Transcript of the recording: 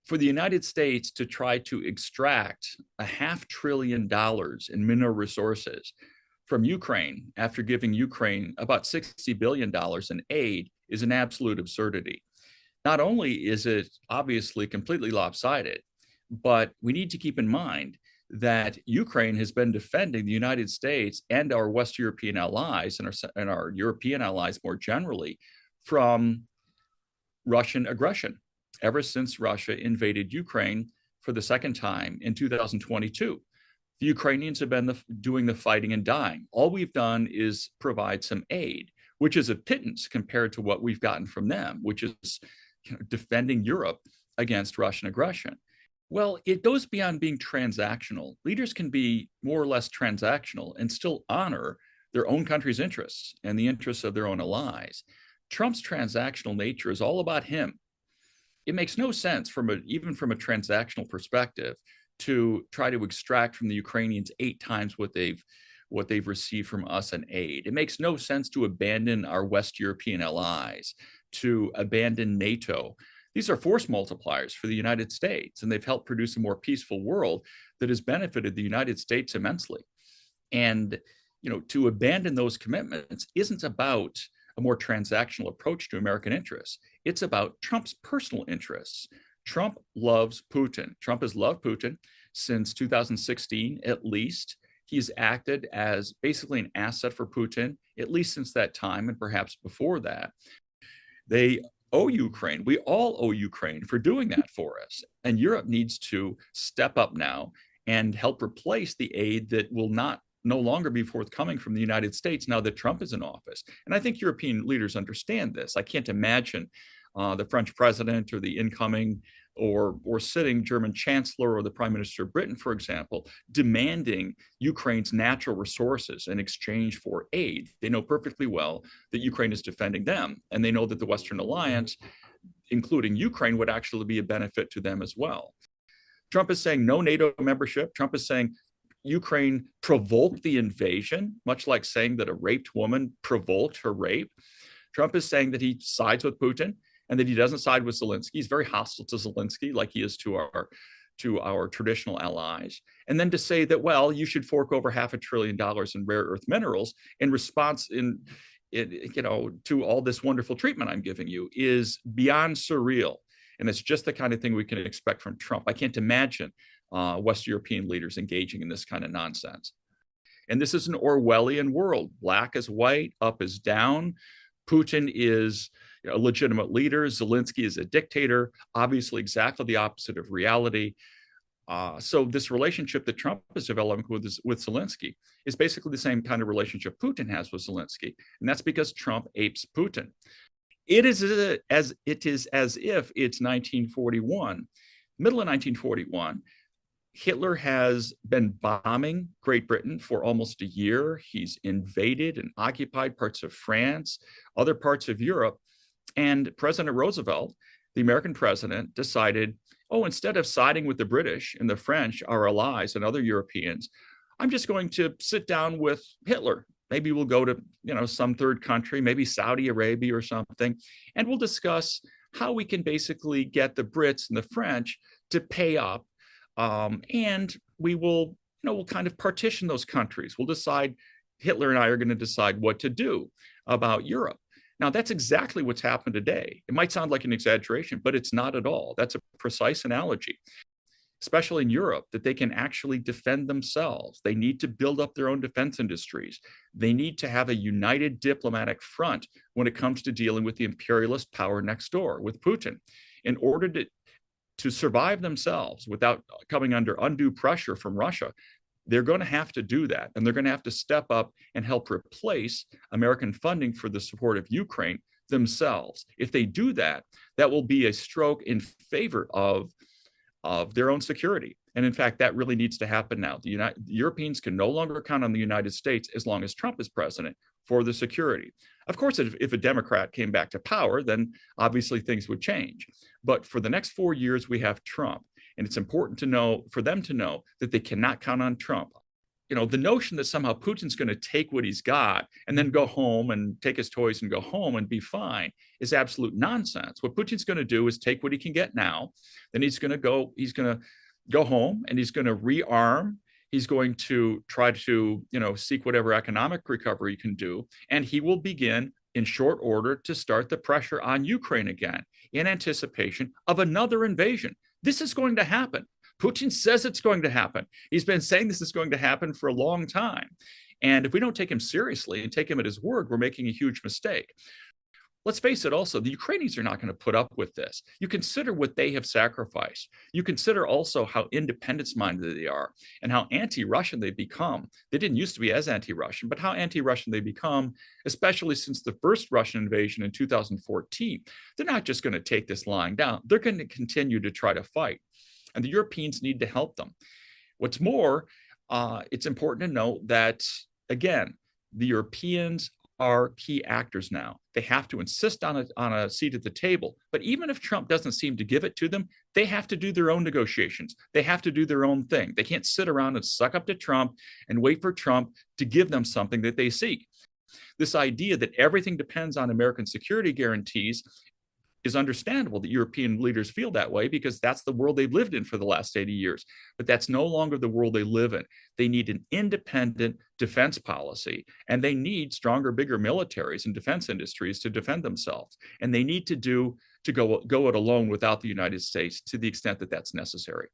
For the United States to try to extract $500 billion in mineral resources from Ukraine after giving Ukraine about $60 billion in aid is an absolute absurdity. Not only is it obviously completely lopsided, but we need to keep in mind that Ukraine has been defending the United States and our West European allies and our European allies more generally from Russian aggression ever since Russia invaded Ukraine for the second time in 2022. The Ukrainians have been doing the fighting and dying. All we've done is provide some aid, which is a pittance compared to what we've gotten from them, which is defending Europe against Russian aggression. Well, it goes beyond being transactional. Leaders can be more or less transactional and still honor their own country's interests and the interests of their own allies. Trump's transactional nature is all about him. It makes no sense even from a transactional perspective to try to extract from the Ukrainians 8 times what they've received from us in aid. It makes no sense to abandon our West European allies, to abandon NATO. These are force multipliers for the United States, and they've helped produce a more peaceful world that has benefited the United States immensely. And to abandon those commitments isn't about a more transactional approach to American interests. It's about Trump's personal interests. Trump loves Putin. Trump has loved Putin since 2016, at least. He's acted as basically an asset for Putin, at least since that time, and perhaps before that. They owe Ukraine. We all owe Ukraine for doing that for us. And Europe needs to step up now and help replace the aid that will no longer be forthcoming from the United States now that Trump is in office. And I think European leaders understand this. I can't imagine the French president or the incoming or sitting German chancellor or the prime minister of Britain, for example, demanding Ukraine's natural resources in exchange for aid. They know perfectly well that Ukraine is defending them, and they know that the Western alliance, including Ukraine, would actually be a benefit to them as well. Trump is saying no NATO membership. Trump is saying Ukraine provoked the invasion, much like saying that a raped woman provoked her rape. Trump is saying that he sides with Putin and that he doesn't side with Zelensky. He's very hostile to Zelensky, like he is to our traditional allies. And then to say that, well, you should fork over $500 billion in rare earth minerals in response to all this wonderful treatment I'm giving you is beyond surreal. And it's just the kind of thing we can expect from Trump. I can't imagine West European leaders engaging in this kind of nonsense. And this is an Orwellian world. Black is white, up is down. Putin is a legitimate leader. Zelensky is a dictator, obviously exactly the opposite of reality. So this relationship that Trump is developing with Zelensky is basically the same kind of relationship Putin has with Zelensky. And that's because Trump apes Putin. It is as if it's 1941, middle of 1941. Hitler has been bombing Great Britain for almost a year. He's invaded and occupied parts of France, other parts of Europe. And President Roosevelt, the American president, decided, instead of siding with the British and the French, our allies and other Europeans, I'm just going to sit down with Hitler. Maybe we'll go to, some third country, maybe Saudi Arabia or something, and we'll discuss how we can basically get the Brits and the French to pay up. And we will, we'll kind of partition those countries. We'll decide, Hitler and I are going to decide what to do about Europe. Now, that's exactly what's happened today. It might sound like an exaggeration, but it's not at all. That's a precise analogy, especially in Europe, that they can actually defend themselves. They need to build up their own defense industries. They need to have a united diplomatic front when it comes to dealing with the imperialist power next door, with Putin, in order to survive themselves without coming under undue pressure from Russia. They're going to have to do that, and they're going to have to step up and help replace American funding for the support of Ukraine themselves. If they do that, that will be a stroke in favor of their own security. And in fact, that really needs to happen now. The Europeans can no longer count on the United States as long as Trump is president for the security. Of course, if a Democrat came back to power, then obviously things would change. But for the next 4 years, we have Trump. And it's important for them to know that they cannot count on Trump. the notion that somehow Putin's going to take what he's got and then go home and take his toys and go home and be fine is absolute nonsense. What Putin's going to do is take what he can get now. Then he's going to go home and he's going to rearm. He's going to try to, seek whatever economic recovery he can do. And he will begin in short order to start the pressure on Ukraine again in anticipation of another invasion. This is going to happen. Putin says it's going to happen. He's been saying this is going to happen for a long time. And if we don't take him seriously and take him at his word, we're making a huge mistake. Let's face it also, the Ukrainians are not going to put up with this. You consider what they have sacrificed. You consider also how independence-minded they are and how anti-Russian they've become. They didn't used to be as anti-Russian, but how anti-Russian they become, especially since the first Russian invasion in 2014. They're not just going to take this lying down. They're going to continue to try to fight. And the Europeans need to help them. What's more, it's important to note that, again, the Europeans are key actors now. They have to insist on a seat at the table. But even if Trump doesn't seem to give it to them, they have to do their own negotiations. They have to do their own thing. They can't sit around and suck up to Trump and wait for Trump to give them something that they seek. This idea that everything depends on American security guarantees is understandable that European leaders feel that way because that's the world they've lived in for the last 80 years. But that's no longer the world they live in. They need an independent defense policy, and they need stronger, bigger militaries and defense industries to defend themselves. And they need to go it alone without the United States to the extent that that's necessary.